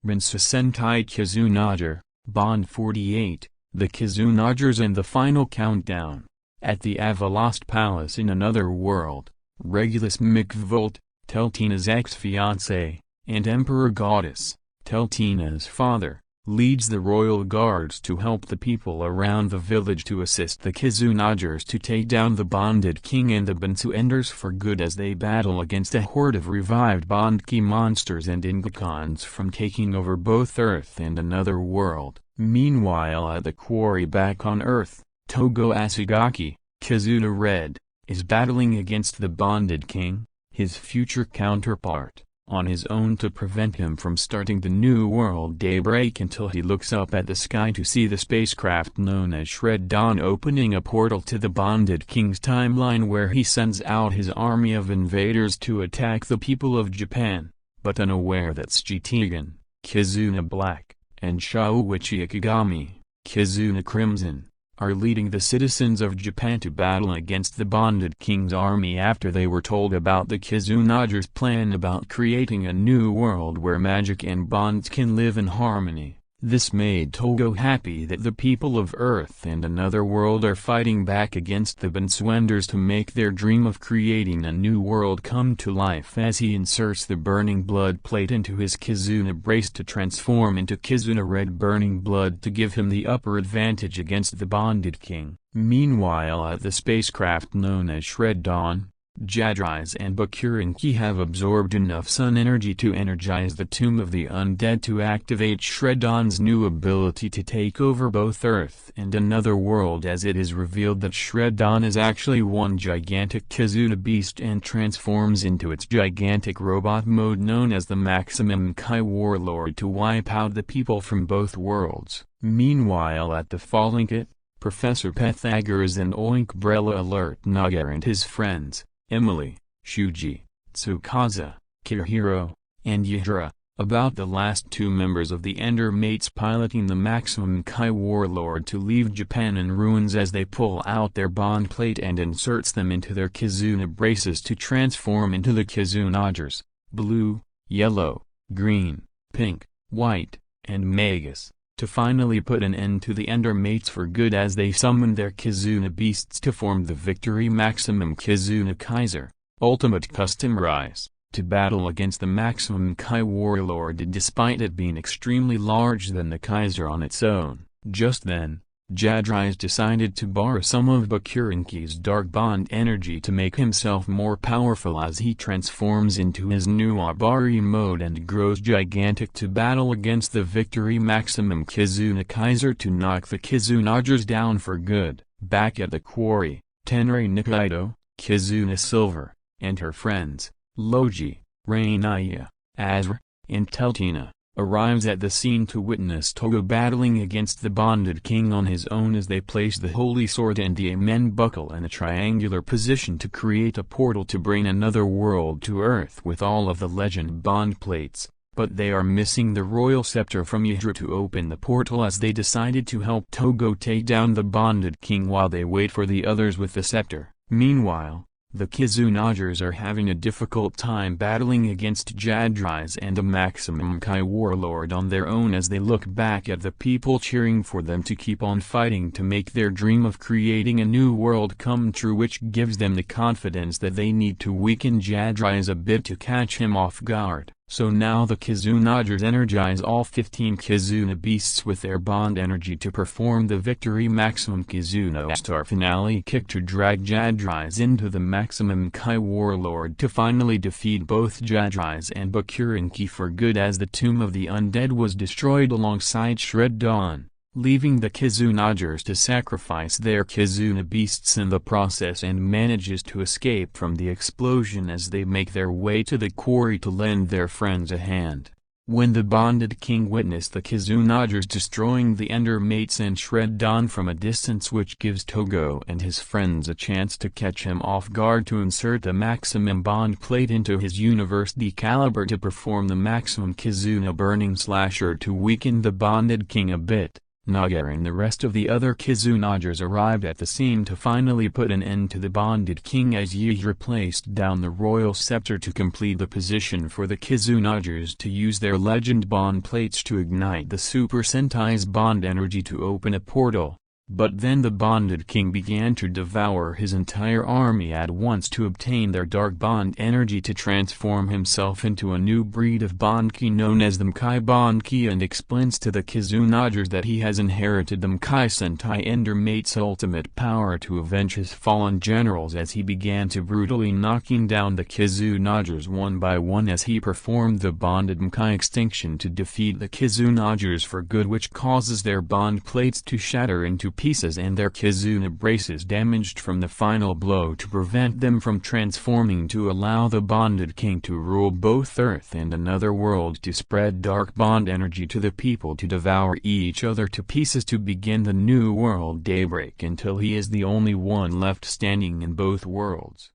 Bansou Sentai Kizunager, Bond 48, The Kizunagers and the Final Countdown. At the Avallost Palace in another world, Regulus McVolt, Teltina's ex-fiancé, and Emperor Goddess, Teltina's father, leads the royal guards to help the people around the village to assist the Kizunagers to take down the bonded king and the Bansouenders for good as they battle against a horde of revived Bondki monsters and Ingokons from taking over both Earth and another world. Meanwhile at the quarry back on Earth, Togo Asagaki, Kizuna Red, is battling against the bonded king, his future counterpart, on his own to prevent him from starting the new world daybreak until he looks up at the sky to see the spacecraft known as Shreddon opening a portal to the bonded king's timeline where he sends out his army of invaders to attack the people of Japan, but unaware that Shitegan, Kizuna Black, and Shaoichi Ikigami, Kizuna Crimson, are leading the citizens of Japan to battle against the bonded king's army after they were told about the Kizunagers' plan about creating a new world where magic and bonds can live in harmony. This made Togo happy that the people of Earth and another world are fighting back against the Bansouenders to make their dream of creating a new world come to life as he inserts the burning blood plate into his Kizuna brace to transform into Kizuna Red burning blood to give him the upper advantage against the bonded king. Meanwhile at the spacecraft known as Shreddon, Jadrize and Bakurenki have absorbed enough sun energy to energize the Tomb of the Undead to activate Shreddon's new ability to take over both Earth and another world as it is revealed that Shreddon is actually one gigantic Kizuna beast and transforms into its gigantic robot mode known as the Maximum Kai Warlord to wipe out the people from both worlds. Meanwhile at the Fallinkit, Professor Pythagoras and Oinkbrella alert Naga and his friends, Emily, Shuji, Tsukasa, Kirihiro, and Yahira, about the last two members of the Ender Mates piloting the Maximum Kai Warlord to leave Japan in ruins as they pull out their bond plate and inserts them into their Kizuna braces to transform into the Kizunagers, blue, yellow, green, pink, white, and Magus, to finally put an end to the Ender Mates for good as they summon their Kizuna beasts to form the Victory Maximum Kizuna Kaiser, Ultimate Custom Rise, to battle against the Maximum Kai Warlord despite it being extremely larger than the Kaiser on its own. Just then, Jadrize decided to borrow some of Bakurenki's Dark Bond energy to make himself more powerful as he transforms into his new Abare mode and grows gigantic to battle against the Victory Maximum Kizuna Kaiser to knock the Kizunagers down for good. Back at the quarry, Tenrei Nikaido, Kizuna Silver, and her friends, Logi, Rainaya, Azra, and Teltina, arrives at the scene to witness Togo battling against the bonded king on his own as they place the holy sword and the Amen buckle in a triangular position to create a portal to bring another world to Earth with all of the legend bond plates, but they are missing the royal scepter from Yahira to open the portal as they decided to help Togo take down the bonded king while they wait for the others with the scepter. Meanwhile, the Kizunagers are having a difficult time battling against Jadrize and a Maximum Kai Warlord on their own as they look back at the people cheering for them to keep on fighting to make their dream of creating a new world come true, which gives them the confidence that they need to weaken Jadrize a bit to catch him off guard. So now the Kizunagers energize all 15 Kizuna beasts with their bond energy to perform the Victory Maximum Kizuna Star finale kick to drag Jadrize into the Maximum Kai Warlord to finally defeat both Jadrize and Bakurenki for good as the Tomb of the Undead was destroyed alongside Shreddon, leaving the Kizunagers to sacrifice their Kizuna beasts in the process and manages to escape from the explosion as they make their way to the quarry to lend their friends a hand. When the bonded king witnessed the Kizunagers destroying the Ender Mates and Shreddon from a distance, which gives Togo and his friends a chance to catch him off guard to insert the Maximum Bond plate into his University caliber to perform the Maximum Kizuna Burning Slasher to weaken the bonded king a bit. Nagar and the rest of the other Kizunagers arrived at the scene to finally put an end to the bonded king as Jadrize placed down the royal scepter to complete the position for the Kizunagers to use their legend bond plates to ignite the Super Sentai's bond energy to open a portal. But then the bonded king began to devour his entire army at once to obtain their dark bond energy to transform himself into a new breed of bond ki known as the Mkai bond ki, and explains to the Kizunagers that he has inherited the Mkai Sentai Ender Mate's ultimate power to avenge his fallen generals, as he began to brutally knocking down the Kizunagers one by one as he performed the bonded Mkai extinction to defeat the Kizunagers for good, which causes their bond plates to shatter into pieces and their Kizuna braces damaged from the final blow to prevent them from transforming, to allow the bonded king to rule both Earth and another world, to spread dark bond energy to the people to devour each other to pieces, to begin the new world daybreak until he is the only one left standing in both worlds.